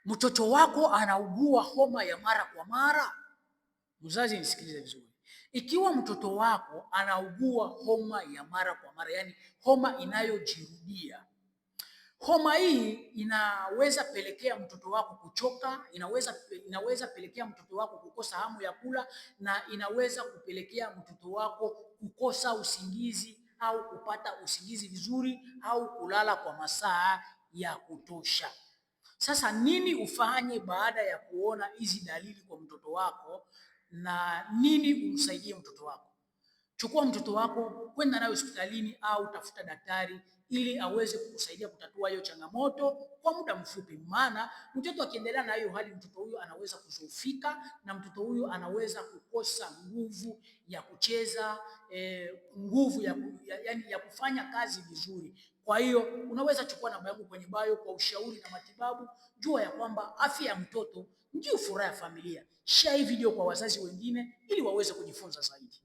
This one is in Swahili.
Mtoto wako anaugua homa ya mara kwa mara? Mzazi nisikilize vizuri. Ikiwa mtoto wako anaugua homa ya mara kwa mara, yani homa inayojirudia, homa hii inaweza pelekea mtoto wako kuchoka, inaweza pelekea mtoto wako kukosa hamu ya kula, na inaweza kupelekea mtoto wako kukosa usingizi au kupata usingizi vizuri au kulala kwa masaa ya kutosha. Sasa nini ufanye baada ya kuona hizi dalili kwa mtoto wako na nini umsaidie mtoto wako? Chukua mtoto wako kwenda naye hospitalini au tafuta daktari ili aweze kukusaidia kutatua hiyo changamoto kwa muda mfupi, maana mtoto akiendelea na hiyo hali, mtoto huyo anaweza kudhoofika na mtoto huyo anaweza kukosa nguvu ya kucheza, nguvu ya kufanya kazi vizuri. Kwa hiyo unaweza chukua namba yangu kwenye bio kwa ushauri na matibabu. Jua ya kwamba afya ya mtoto ndio furaha ya familia. Share hii video kwa wazazi wengine ili waweze kujifunza zaidi.